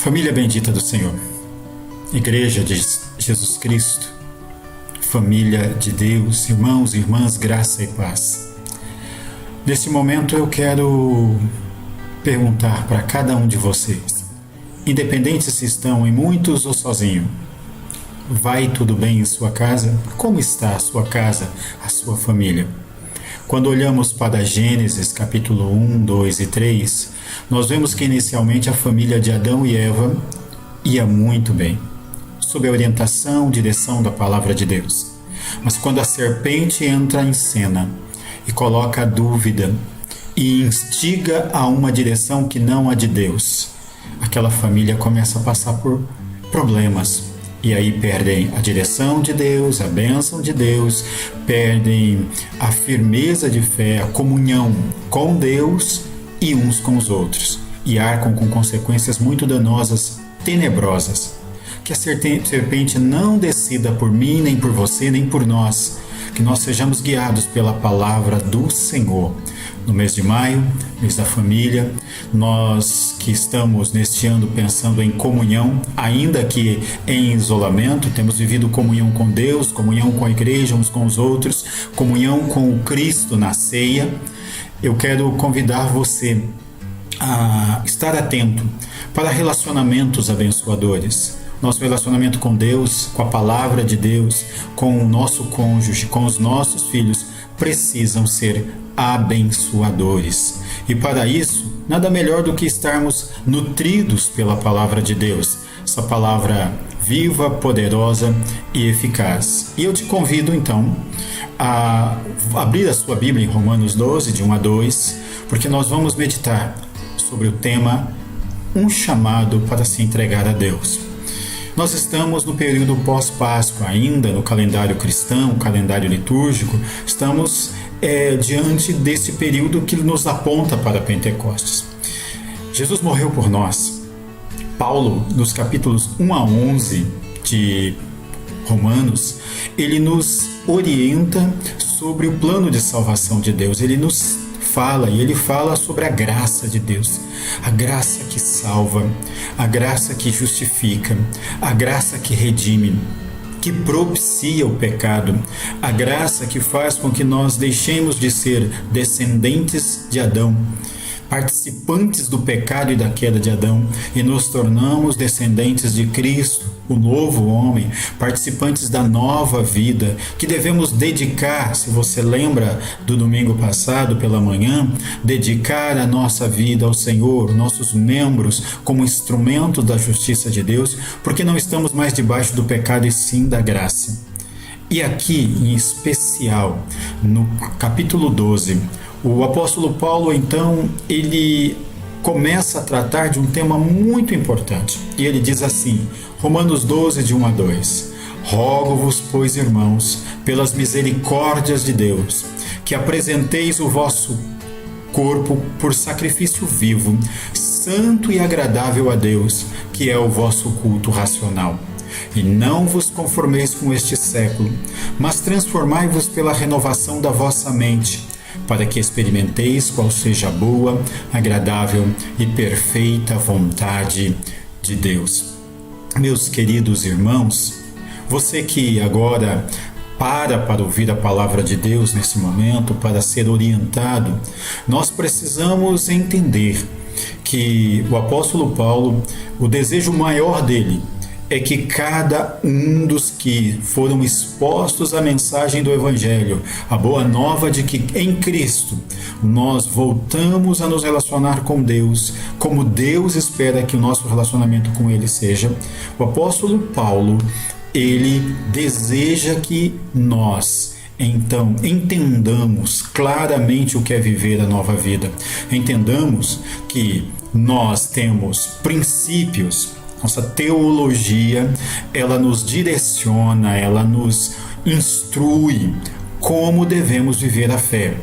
Família bendita do Senhor, Igreja de Jesus Cristo, família de Deus, irmãos e irmãs, graça e paz. Nesse momento eu quero perguntar para cada um de vocês, independente se estão em muitos ou sozinho, vai tudo bem em sua casa? Como está a sua casa, a sua família? Quando olhamos para Gênesis capítulo 1, 2 e 3, nós vemos que inicialmente a família de Adão e Eva ia muito bem, sob a orientação, direção da palavra de Deus. Mas quando a serpente entra em cena e coloca a dúvida e instiga a uma direção que não a de Deus, aquela família começa a passar por problemas. E aí perdem a direção de Deus, a bênção de Deus, perdem a firmeza de fé, a comunhão com Deus e uns com os outros. E arcam com consequências muito danosas, tenebrosas. Que a serpente não decida por mim, nem por você, nem por nós. Que nós sejamos guiados pela palavra do Senhor. No mês de maio, mês da família, nós que estamos neste ano pensando em comunhão, ainda que em isolamento, temos vivido comunhão com Deus, comunhão com a igreja, uns com os outros, comunhão com o Cristo na ceia. Eu quero convidar você a estar atento para relacionamentos abençoadores. Nosso relacionamento com Deus, com a palavra de Deus, com o nosso cônjuge, com os nossos filhos, precisam ser abençoadores. E para isso, nada melhor do que estarmos nutridos pela palavra de Deus, essa palavra viva, poderosa e eficaz. E eu te convido então a abrir a sua Bíblia em Romanos 12, de 1 a 2, porque nós vamos meditar sobre o tema Um chamado para se entregar a Deus. Nós estamos no período pós-Páscoa, ainda no calendário cristão, calendário litúrgico, estamos diante desse período que nos aponta para Pentecostes. Jesus morreu por nós. Paulo, nos capítulos 1 a 11 de Romanos, ele nos orienta sobre o plano de salvação de Deus. Ele nos fala, e ele fala sobre a graça de Deus, a graça que salva, a graça que justifica, a graça que redime, que propicia o pecado, a graça que faz com que nós deixemos de ser descendentes de Adão, participantes do pecado e da queda de Adão, e nos tornamos descendentes de Cristo, o novo homem, participantes da nova vida, que devemos dedicar, se você lembra do domingo passado pela manhã, dedicar a nossa vida ao Senhor, nossos membros como instrumento da justiça de Deus, porque não estamos mais debaixo do pecado e sim da graça. E aqui, em especial, no capítulo 12, o apóstolo Paulo, então, ele começa a tratar de um tema muito importante. E ele diz assim, Romanos 12, de 1 a 2, Rogo-vos, pois, irmãos, pelas misericórdias de Deus, que apresenteis o vosso corpo por sacrifício vivo, santo e agradável a Deus, que é o vosso culto racional. E não vos conformeis com este século, mas transformai-vos pela renovação da vossa mente, para que experimenteis qual seja a boa, agradável e perfeita vontade de Deus. Meus queridos irmãos, você que agora para ouvir a palavra de Deus nesse momento, para ser orientado, nós precisamos entender que o apóstolo Paulo, o desejo maior dele é que cada um dos que foram expostos à mensagem do Evangelho, a boa nova de que em Cristo nós voltamos a nos relacionar com Deus, como Deus espera que o nosso relacionamento com Ele seja. O apóstolo Paulo, ele deseja que nós, então, entendamos claramente o que é viver a nova vida. Entendamos que nós temos princípios. Nossa teologia, ela nos direciona, ela nos instrui como devemos viver a fé.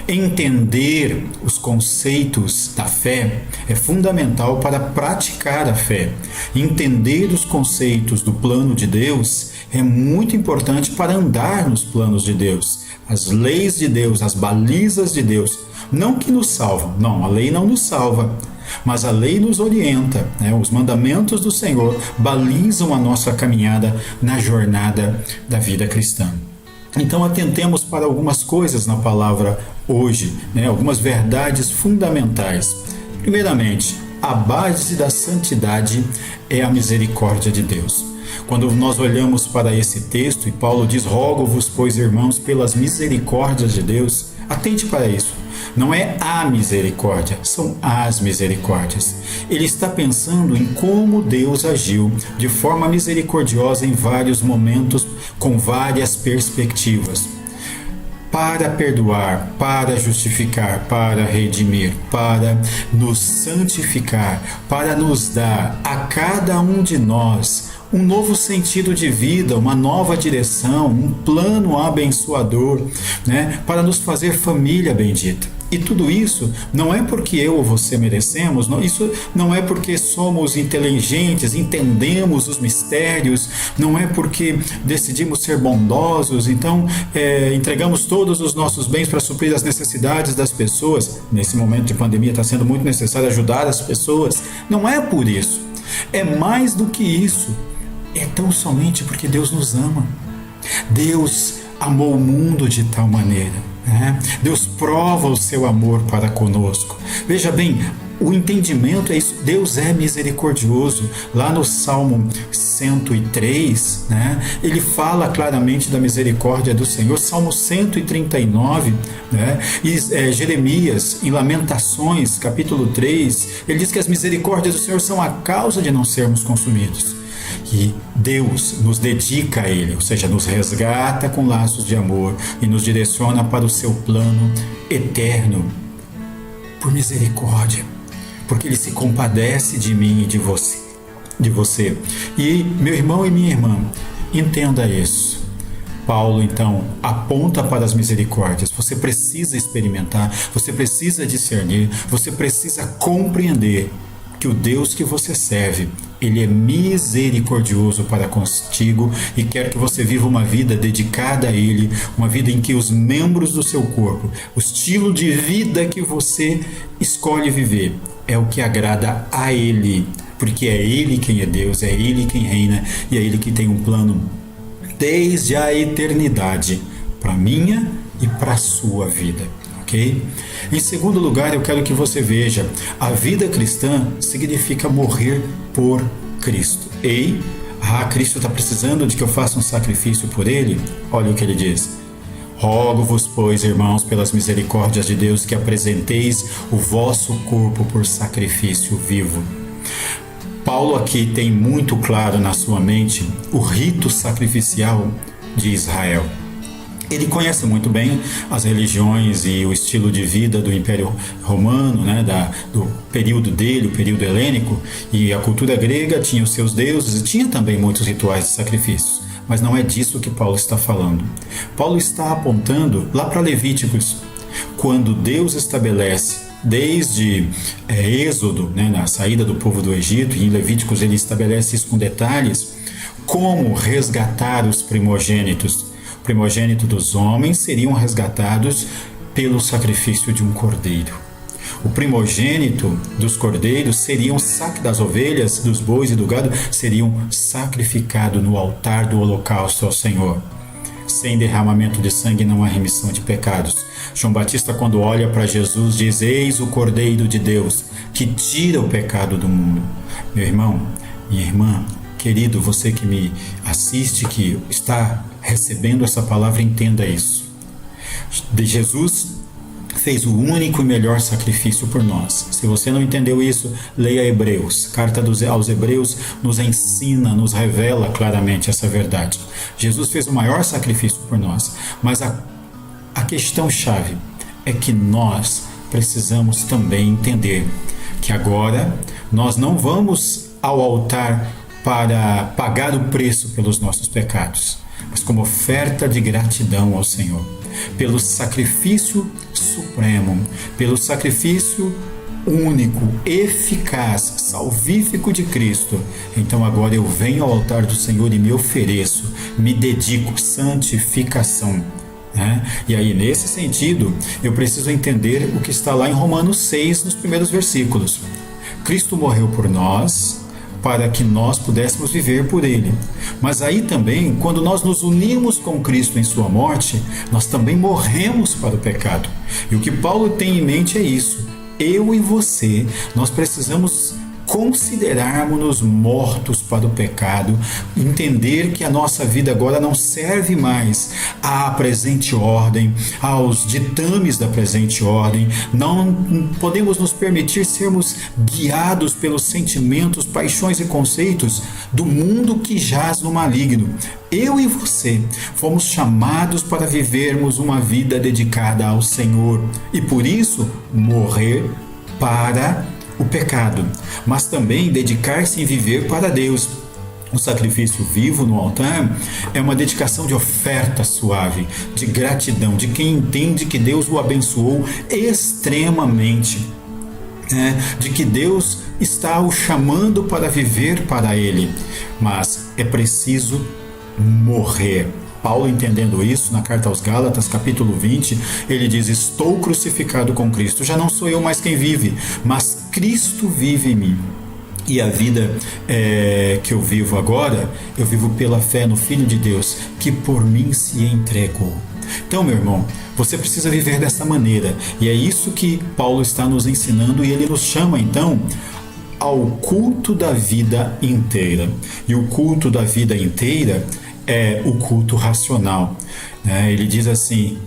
Entender os conceitos da fé é fundamental para praticar a fé. Entender os conceitos do plano de Deus é muito importante para andar nos planos de Deus. As leis de Deus, as balizas de Deus, não que nos salvam, não, a lei não nos salva, mas a lei nos orienta, né? Os mandamentos do Senhor balizam a nossa caminhada na jornada da vida cristã. Então atentemos para algumas coisas na palavra hoje, né? Algumas verdades fundamentais. Primeiramente, a base da santidade é a misericórdia de Deus. Quando nós olhamos para esse texto, e Paulo diz: rogo-vos, pois, irmãos, pelas misericórdias de Deus, atente para isso. Não é a misericórdia, são as misericórdias. Ele está pensando em como Deus agiu de forma misericordiosa em vários momentos, com várias perspectivas. Para perdoar, para justificar, para redimir, para nos santificar, para nos dar a cada um de nós um novo sentido de vida, uma nova direção, um plano abençoador, né? Para nos fazer família bendita. E tudo isso não é porque eu ou você merecemos, isso não é porque somos inteligentes, entendemos os mistérios, não é porque decidimos ser bondosos, então entregamos todos os nossos bens para suprir as necessidades das pessoas. Nesse momento de pandemia está sendo muito necessário ajudar as pessoas. Não é por isso. É mais do que isso. É tão somente porque Deus nos ama. Deus amou o mundo de tal maneira, né? Deus prova o seu amor para conosco. Veja bem, o entendimento é isso. Deus é misericordioso. Lá no Salmo 103, né, ele fala claramente da misericórdia do Senhor. Salmo 139, né, e Jeremias, em Lamentações, capítulo 3, ele diz que as misericórdias do Senhor são a causa de não sermos consumidos. E Deus nos dedica a Ele, ou seja, nos resgata com laços de amor e nos direciona para o seu plano eterno, por misericórdia, porque Ele se compadece de mim e de você. E meu irmão e minha irmã, entenda isso. Paulo, então, aponta para as misericórdias. Você precisa experimentar, você precisa discernir, você precisa compreender que o Deus que você serve, Ele é misericordioso para contigo e quer que você viva uma vida dedicada a Ele, uma vida em que os membros do seu corpo, o estilo de vida que você escolhe viver, é o que agrada a Ele, porque é Ele quem é Deus, é Ele quem reina e é Ele que tem um plano desde a eternidade para a minha e para a sua vida. Okay? Em segundo lugar, eu quero que você veja, a vida cristã significa morrer por Cristo. Cristo está precisando de que eu faça um sacrifício por Ele? Olha o que ele diz: rogo-vos, pois, irmãos, pelas misericórdias de Deus, que apresenteis o vosso corpo por sacrifício vivo. Paulo aqui tem muito claro na sua mente o rito sacrificial de Israel. Ele conhece muito bem as religiões e o estilo de vida do Império Romano, né, do período dele, o período helênico, e a cultura grega tinha os seus deuses e tinha também muitos rituais de sacrifícios. Mas não é disso que Paulo está falando. Paulo está apontando lá para Levíticos, quando Deus estabelece, desde Êxodo, né, na saída do povo do Egito, e em Levíticos ele estabelece isso com detalhes, como resgatar os primogênitos. O primogênito dos homens seriam resgatados pelo sacrifício de um cordeiro. O primogênito dos cordeiros das ovelhas, dos bois e do gado seriam sacrificados no altar do holocausto ao Senhor. Sem derramamento de sangue não há remissão de pecados. João Batista, quando olha para Jesus, diz: eis o Cordeiro de Deus que tira o pecado do mundo. Meu irmão, minha irmã, querido, você que me assiste, que está recebendo essa palavra, entenda isso. Jesus fez o único e melhor sacrifício por nós. Se você não entendeu isso, leia Hebreus. A carta aos Hebreus nos ensina, nos revela claramente essa verdade. Jesus fez o maior sacrifício por nós, mas a questão-chave é que nós precisamos também entender que agora nós não vamos ao altar para pagar o preço pelos nossos pecados, mas como oferta de gratidão ao Senhor, pelo sacrifício supremo, pelo sacrifício único, eficaz, salvífico de Cristo. Então agora eu venho ao altar do Senhor e me ofereço, me dedico, santificação. E aí, nesse sentido, eu preciso entender o que está lá em Romanos 6, nos primeiros versículos. Cristo morreu por nós, para que nós pudéssemos viver por Ele. Mas aí também, quando nós nos unimos com Cristo em sua morte, nós também morremos para o pecado. E o que Paulo tem em mente é isso. Eu e você, nós precisamos considerarmos-nos mortos para o pecado, entender que a nossa vida agora não serve mais à presente ordem, aos ditames da presente ordem. Não podemos nos permitir sermos guiados pelos sentimentos, paixões e conceitos do mundo que jaz no maligno. Eu e você fomos chamados para vivermos uma vida dedicada ao Senhor e por isso morrer para o pecado, mas também dedicar-se em viver para Deus. O sacrifício vivo no altar é uma dedicação de oferta suave, de gratidão, de quem entende que Deus o abençoou extremamente, de que Deus está o chamando para viver para Ele, mas é preciso morrer. Paulo, entendendo isso, na carta aos Gálatas, capítulo 20, ele diz: estou crucificado com Cristo, já não sou eu mais quem vive, mas Cristo vive em mim. E a vida que eu vivo agora, eu vivo pela fé no Filho de Deus, que por mim se entregou. Então, meu irmão, você precisa viver dessa maneira, e é isso que Paulo está nos ensinando, e ele nos chama, então, ao culto da vida inteira. E o culto da vida inteira é o culto racional. Ele diz assim: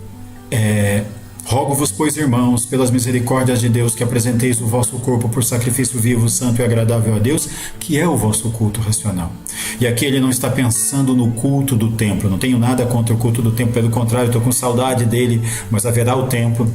rogo-vos, pois, irmãos, pelas misericórdias de Deus, que apresenteis o vosso corpo por sacrifício vivo, santo e agradável a Deus, que é o vosso culto racional. E aqui ele não está pensando no culto do templo. Não tenho nada contra o culto do templo, pelo contrário, estou com saudade dele, mas haverá o templo.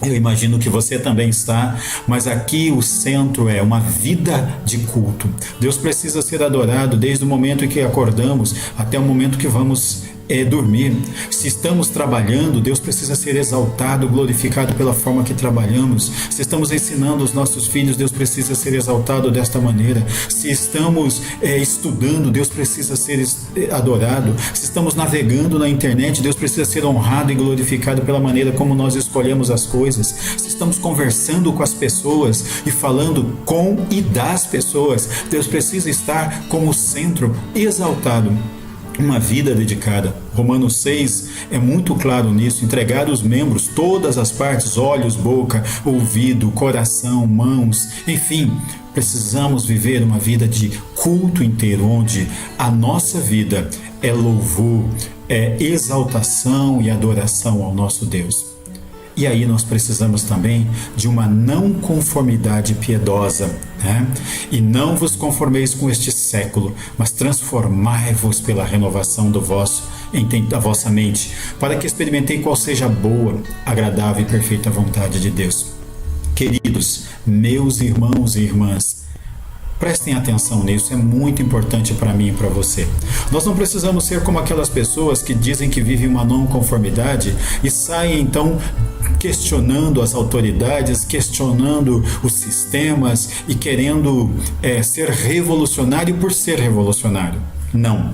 Eu imagino que você também está, mas aqui o centro é uma vida de culto. Deus precisa ser adorado desde o momento em que acordamos até o momento que vamos dormir. Se estamos trabalhando, Deus precisa ser exaltado, glorificado pela forma que trabalhamos. Se estamos ensinando os nossos filhos, Deus precisa ser exaltado desta maneira. Se estamos estudando, Deus precisa ser adorado. Se estamos navegando na internet, Deus precisa ser honrado e glorificado pela maneira como nós escolhemos as coisas. Se estamos conversando com as pessoas e falando com e das pessoas, Deus precisa estar como centro, exaltado. Uma vida dedicada. Romanos 6 é muito claro nisso. Entregar os membros, todas as partes, olhos, boca, ouvido, coração, mãos, enfim, precisamos viver uma vida de culto inteiro, onde a nossa vida é louvor, é exaltação e adoração ao nosso Deus. E aí nós precisamos também de uma não conformidade piedosa, E não vos conformeis com este século, mas transformai-vos pela renovação da vossa mente, para que experimentei qual seja a boa, agradável e perfeita vontade de Deus. Queridos, meus irmãos e irmãs, prestem atenção nisso, é muito importante para mim e para você. Nós não precisamos ser como aquelas pessoas que dizem que vivem uma não conformidade e saem então questionando as autoridades, questionando os sistemas e querendo ser revolucionário por ser revolucionário. Não.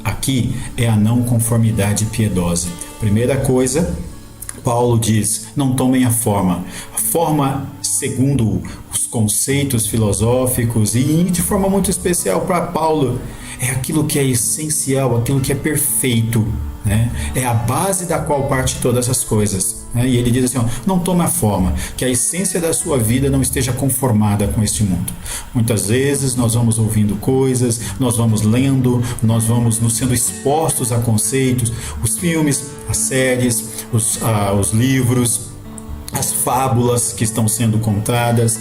Aqui é a não conformidade piedosa. Primeira coisa, Paulo diz: não tomem a forma segundo os conceitos filosóficos, e de forma muito especial para Paulo, é aquilo que é essencial, aquilo que é perfeito, É a base da qual parte todas as coisas. E ele diz assim: não tome a forma, que a essência da sua vida não esteja conformada com este mundo. Muitas vezes nós vamos ouvindo coisas, nós vamos lendo, nós vamos nos sendo expostos a conceitos, os filmes, as séries, os livros, as fábulas que estão sendo contadas,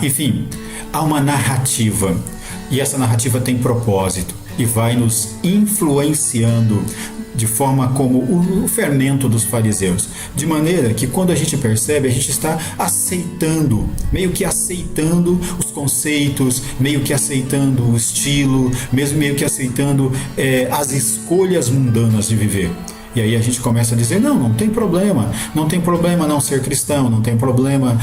enfim, há uma narrativa, e essa narrativa tem propósito e vai nos influenciando de forma como o fermento dos fariseus, de maneira que quando a gente percebe, a gente está aceitando, meio que aceitando os conceitos, meio que aceitando o estilo, meio que aceitando as escolhas mundanas de viver. E aí a gente começa a dizer: não tem problema não ser cristão, não tem problema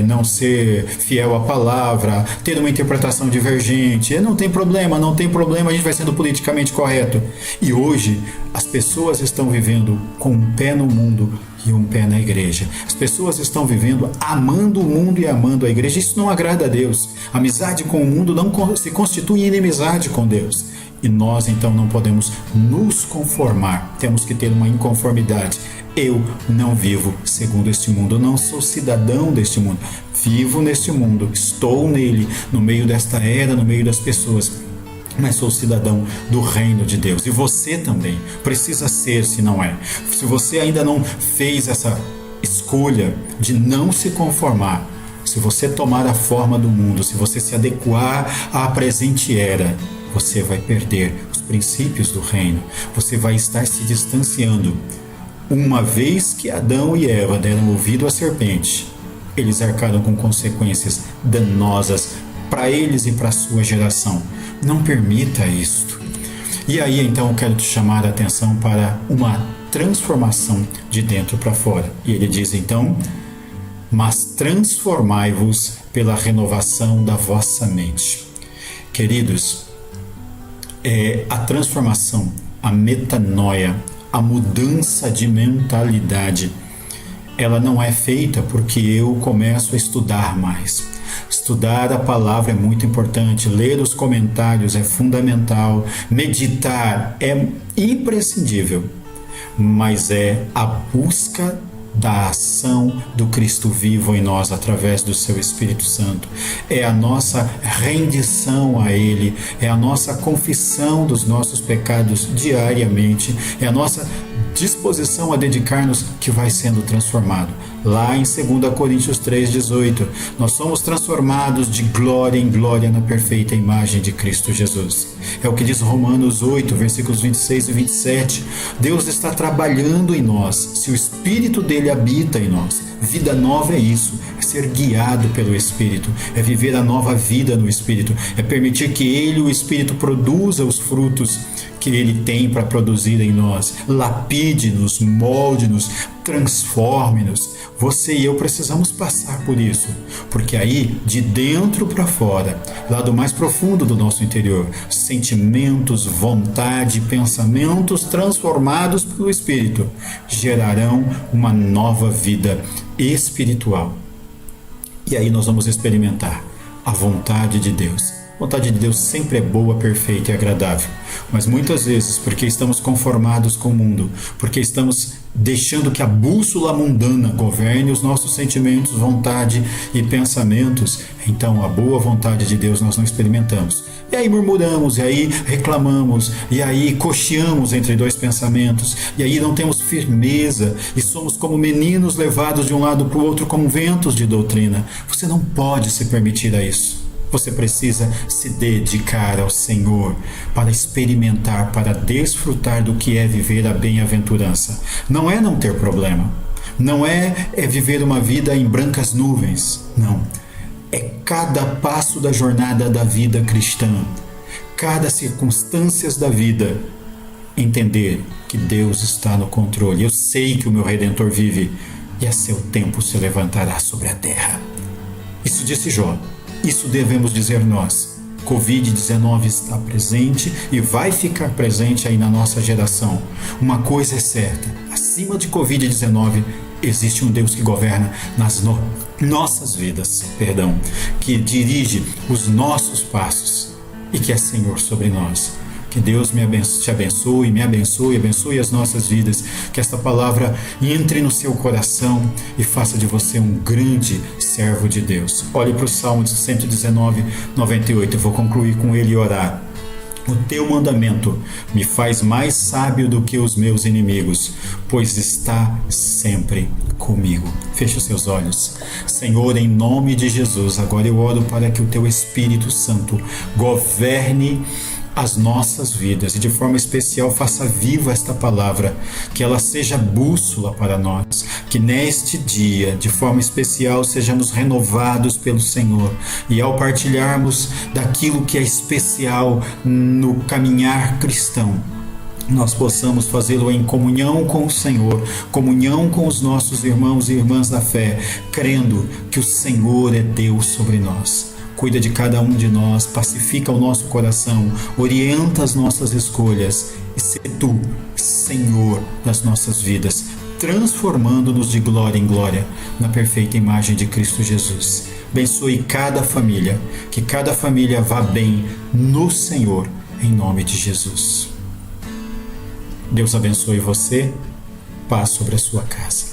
não ser fiel à palavra, ter uma interpretação divergente, não tem problema, a gente vai sendo politicamente correto. E hoje as pessoas estão vivendo com um pé no mundo e um pé na igreja. As pessoas estão vivendo amando o mundo e amando a igreja. Isso não agrada a Deus. Amizade com o mundo não se constitui em inimizade com Deus. E nós então não podemos nos conformar. Temos que ter uma inconformidade. Eu não vivo segundo este mundo. Eu não sou cidadão deste mundo. Vivo neste mundo. Estou nele, no meio desta era, no meio das pessoas. Mas sou cidadão do reino de Deus. E você também precisa ser, se não é. Se você ainda não fez essa escolha de não se conformar, se você tomar a forma do mundo, se você se adequar à presente era, você vai perder os princípios do reino. Você vai estar se distanciando. Uma vez que Adão e Eva deram ouvido à serpente, eles arcaram com consequências danosas para eles e para a sua geração. Não permita isto. E aí então eu quero te chamar a atenção para uma transformação de dentro para fora. E ele diz então: mas transformai-vos pela renovação da vossa mente. Queridos, a transformação, a metanoia, a mudança de mentalidade, ela não é feita porque eu começo a estudar mais. Estudar a palavra é muito importante, ler os comentários é fundamental, meditar é imprescindível, mas é a busca da ação do Cristo vivo em nós através do seu Espírito Santo. É a nossa rendição a Ele, é a nossa confissão dos nossos pecados diariamente, é a nossa disposição a dedicar-nos que vai sendo transformado. Lá em 2 Coríntios 3,18, nós somos transformados de glória em glória na perfeita imagem de Cristo Jesus. É o que diz Romanos 8, versículos 26 e 27. Deus está trabalhando em nós, se o Espírito dele habita em nós. Vida nova é isso, é ser guiado pelo Espírito, é viver a nova vida no Espírito, é permitir que Ele, o Espírito, produza os frutos que Ele tem para produzir em nós. Lapide-nos, molde-nos, transforme-nos. Você e eu precisamos passar por isso, porque aí, de dentro para fora, lá do mais profundo do nosso interior, sentimentos, vontade, pensamentos transformados pelo Espírito gerarão uma nova vida espiritual. E aí nós vamos experimentar a vontade de Deus. A vontade de Deus sempre é boa, perfeita e agradável. Mas muitas vezes, porque estamos conformados com o mundo, porque estamos deixando que a bússola mundana governe os nossos sentimentos, vontade e pensamentos, então a boa vontade de Deus nós não experimentamos. E aí murmuramos, e aí reclamamos, e aí cocheamos entre dois pensamentos, e aí não temos firmeza, e somos como meninos levados de um lado para o outro como ventos de doutrina. Você não pode se permitir a isso. Você precisa se dedicar ao Senhor para experimentar, para desfrutar do que é viver a bem-aventurança. Não é não ter problema. Não é viver uma vida em brancas nuvens. Não. É cada passo da jornada da vida cristã, cada circunstância da vida, entender que Deus está no controle. Eu sei que o meu Redentor vive e a seu tempo se levantará sobre a terra. Isso disse Jó. Isso devemos dizer nós. Covid-19 está presente e vai ficar presente aí na nossa geração. Uma coisa é certa, acima de Covid-19 existe um Deus que governa nas nossas vidas, que dirige os nossos passos e que é Senhor sobre nós. Que Deus te abençoe, me abençoe, abençoe as nossas vidas. Que esta palavra entre no seu coração e faça de você um grande servo de Deus. Olhe para o Salmo 119, 98. Eu vou concluir com ele e orar. O teu mandamento me faz mais sábio do que os meus inimigos, pois está sempre comigo. Feche os seus olhos. Senhor, em nome de Jesus, agora eu oro para que o teu Espírito Santo governe as nossas vidas e de forma especial faça viva esta palavra, que ela seja bússola para nós, que neste dia de forma especial sejamos renovados pelo Senhor e ao partilharmos daquilo que é especial no caminhar cristão, nós possamos fazê-lo em comunhão com o Senhor, comunhão com os nossos irmãos e irmãs da fé, crendo que o Senhor é Deus sobre nós. Cuida de cada um de nós, pacifica o nosso coração, orienta as nossas escolhas e sê tu, Senhor das nossas vidas. transformando-nos de glória em glória na perfeita imagem de Cristo Jesus. Abençoe cada família, que cada família vá bem no Senhor, em nome de Jesus. Deus abençoe você, paz sobre a sua casa.